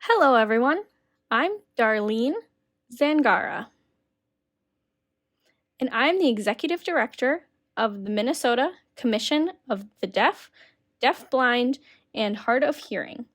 Hello, everyone. I'm Darlene Zangara, and I'm the Executive Director of the Minnesota Commission of the Deaf, DeafBlind, and Hard of Hearing.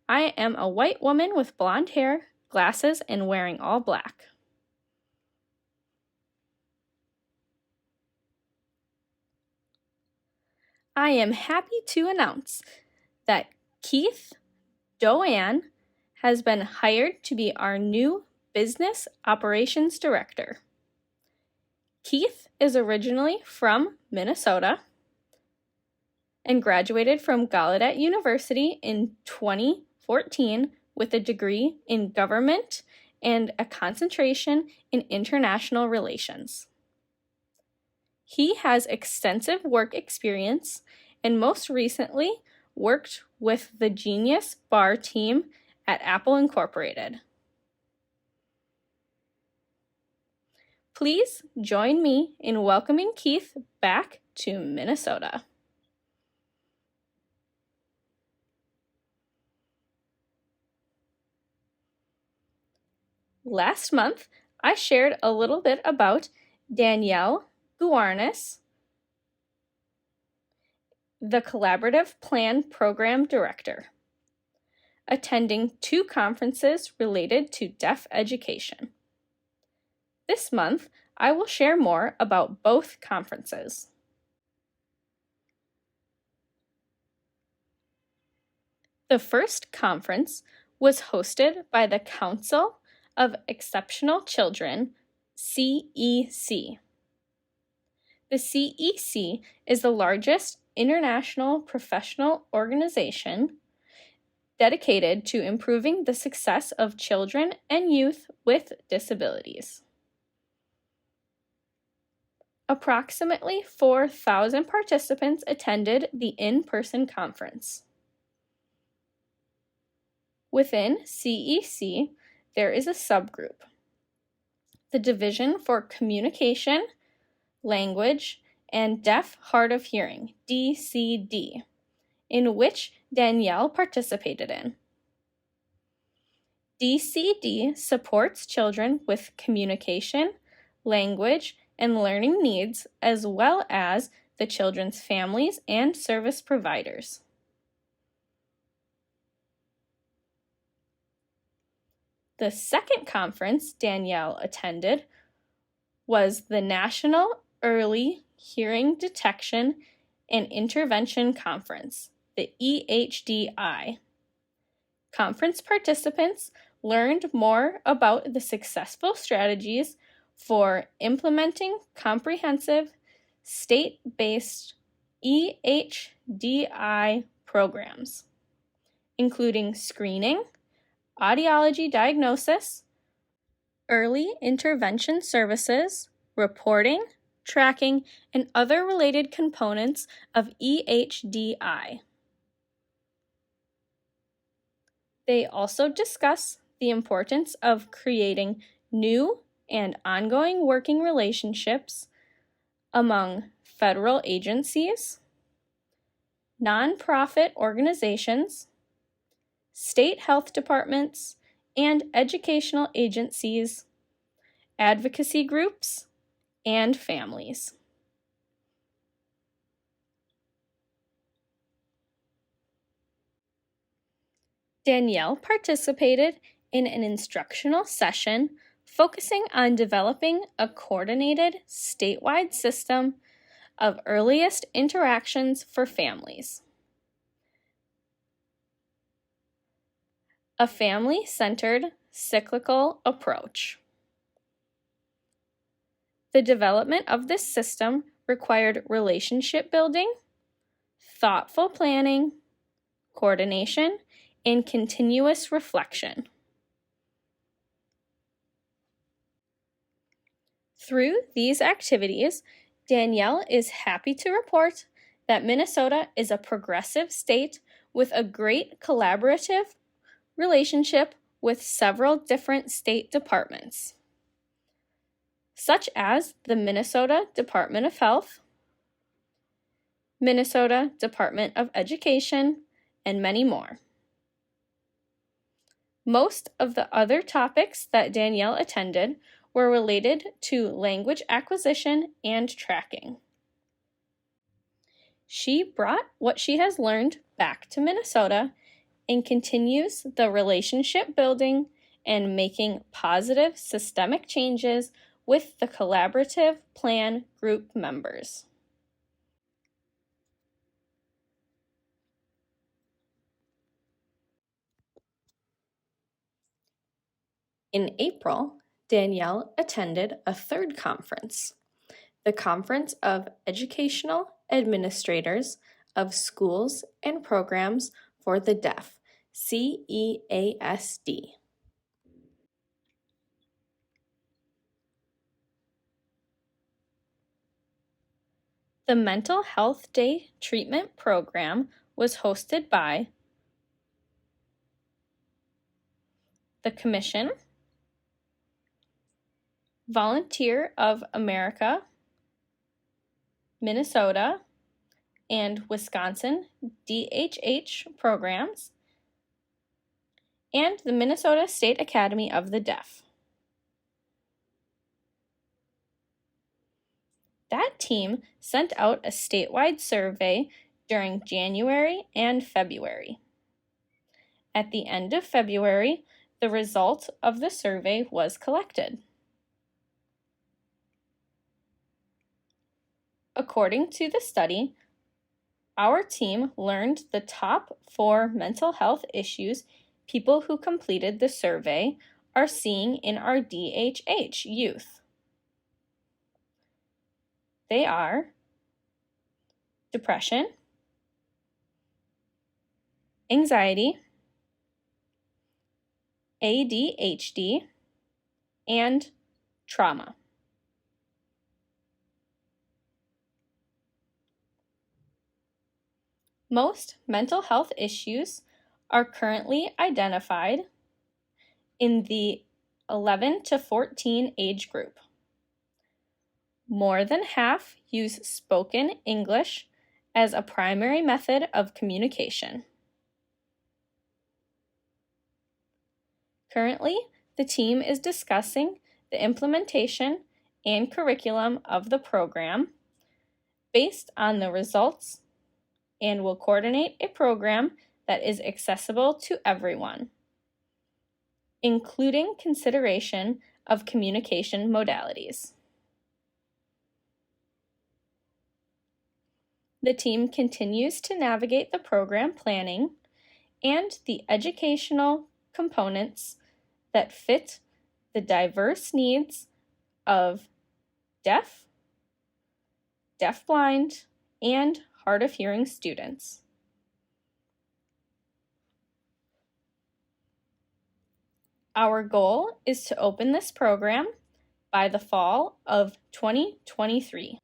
I am a white woman with blonde hair, glasses, and wearing all black. I am happy to announce that Keith Doane has been hired to be our new Business Operations Director. Keith is originally from Minnesota and graduated from Gallaudet University in 2014 with a degree in government and a concentration in international relations. He has extensive work experience and most recently worked with the Genius Bar team at Apple Incorporated. Please join me in welcoming Keith back to Minnesota. Last month, I shared a little bit about Danelle Gournaris, the Collaborative Plan Program Director, attending 2 conferences related to deaf education. This month, I will share more about both conferences. The first conference was hosted by the Council of Exceptional Children, CEC. The CEC is the largest international professional organization dedicated to improving the success of children and youth with disabilities. Approximately 4,000 participants attended the in-person conference. Within CEC, there is a subgroup, the Division for Communication, Language, and Deaf Hard of Hearing, DCD, in which Danelle participated in. DCD supports children with communication, language, and learning needs, as well as the children's families and service providers. The second conference Danelle attended was the National Early Hearing Detection and Intervention Conference, the EHDI. Conference participants learned more about the successful strategies for implementing comprehensive state-based EHDI programs, including screening, audiology diagnosis, early intervention services, reporting, tracking, and other related components of EHDI. They also discuss the importance of creating new and ongoing working relationships among federal agencies, nonprofit organizations, state health departments, and educational agencies, advocacy groups, and families. Danelle participated in an instructional session focusing on developing a coordinated statewide system of earliest interactions for families. A family-centered cyclical approach. The development of this system required relationship building, thoughtful planning, coordination, and continuous reflection. Through these activities, Danelle is happy to report that Minnesota is a progressive state with a great collaborative relationship with several different state departments, such as the Minnesota Department of Health, Minnesota Department of Education, and many more. Most of the other topics that Danielle attended were related to language acquisition and tracking. She brought what she has learned back to Minnesota and continues the relationship building and making positive systemic changes with the collaborative plan group members. In April, Danielle attended a third conference, the Conference of Educational Administrators of Schools and Programs for the Deaf, CEASD. The Mental Health Day treatment program was hosted by the Commission, Volunteer of America, Minnesota, and Wisconsin DHH programs, and the Minnesota State Academy of the Deaf. That team sent out a statewide survey during January and February. At the end of February, the result of the survey was collected. According to the study, our team learned the top 4 mental health issues people who completed the survey are seeing in our DHH youth. They are depression, anxiety, ADHD, and trauma. Most mental health issues are currently identified in the 11 to 14 age group. More than half use spoken English as a primary method of communication. Currently, the team is discussing the implementation and curriculum of the program based on the results and will coordinate a program that is accessible to everyone, including consideration of communication modalities. The team continues to navigate the program planning and the educational components that fit the diverse needs of deaf, deafblind, and hard of hearing students. Our goal is to open this program by the fall of 2023.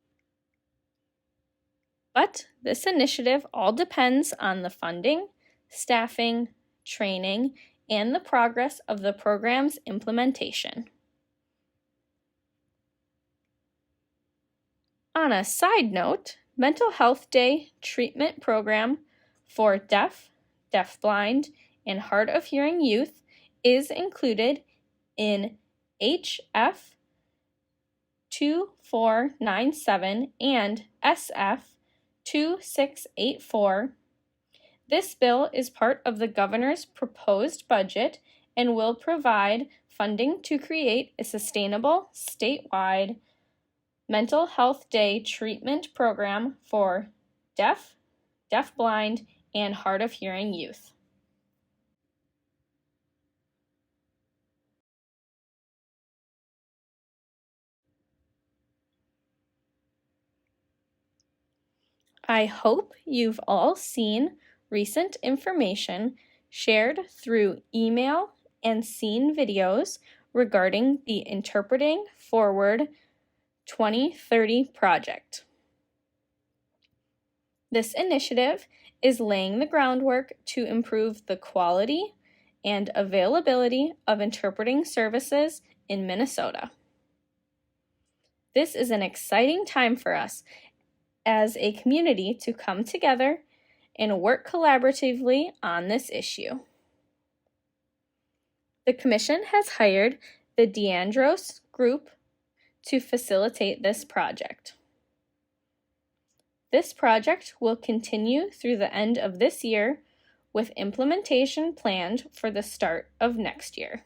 But this initiative all depends on the funding, staffing, training, and the progress of the program's implementation. On a side note, Mental Health Day treatment program for deaf, deafblind, and hard of hearing youth is included in HF 2497 and SF 2684. This bill is part of the governor's proposed budget and will provide funding to create a sustainable statewide Mental Health Day treatment program for deaf, deafblind, and hard of hearing youth. I hope you've all seen recent information shared through email and seen videos regarding the Interpreting Forward 2030 project. This initiative is laying the groundwork to improve the quality and availability of interpreting services in Minnesota. This is an exciting time for us as a community to come together and work collaboratively on this issue. The Commission has hired the DeAndros Group to facilitate this project. This project will continue through the end of this year, with implementation planned for the start of next year.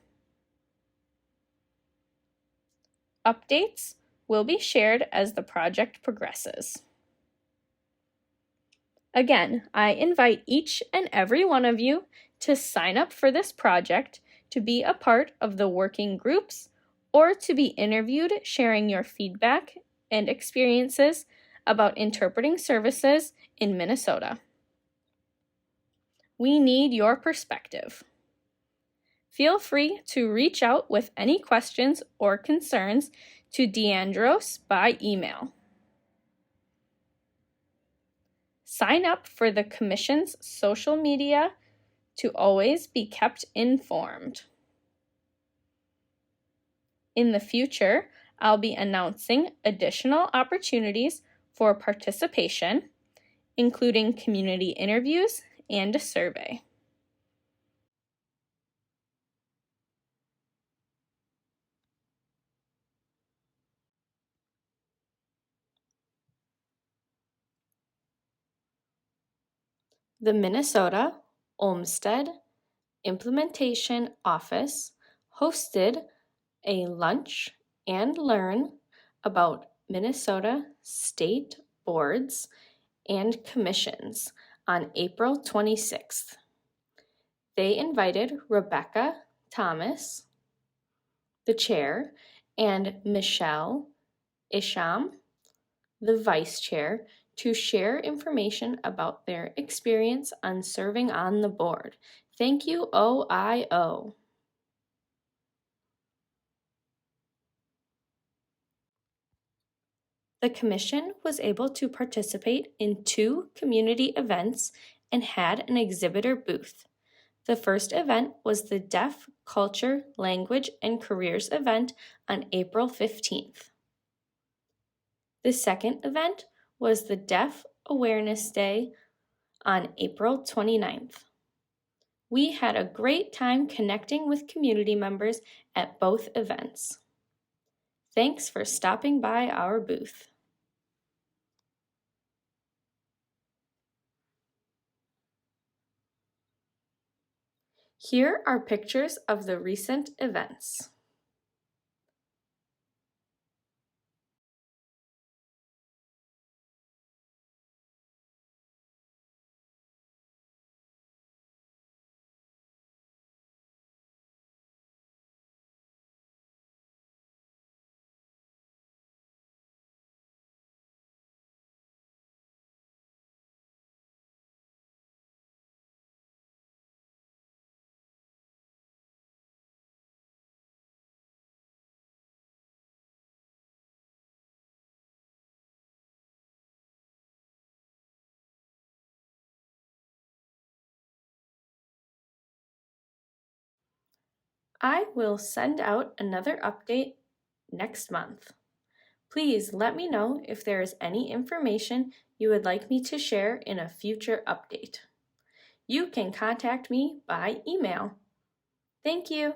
Updates will be shared as the project progresses. Again, I invite each and every one of you to sign up for this project, to be a part of the working groups, or to be interviewed sharing your feedback and experiences about interpreting services in Minnesota. We need your perspective. Feel free to reach out with any questions or concerns to DeAndros by email. Sign up for the Commission's social media to always be kept informed. In the future, I'll be announcing additional opportunities for participation, including community interviews and a survey. The Minnesota Olmsted Implementation Office hosted a lunch and learn about Minnesota state boards and commissions on April 26th. They invited Rebecca Thomas, the chair, and Michelle Isham, the vice chair, to share information about their experience on serving on the board. Thank you, OIO. The Commission was able to participate in 2 community events and had an exhibitor booth. The first event was the Deaf Culture, Language, and Careers event on April 15th. The second event was the Deaf Awareness Day on April 29th. We had a great time connecting with community members at both events. Thanks for stopping by our booth. Here are pictures of the recent events. I will send out another update next month. Please let me know if there is any information you would like me to share in a future update. You can contact me by email. Thank you.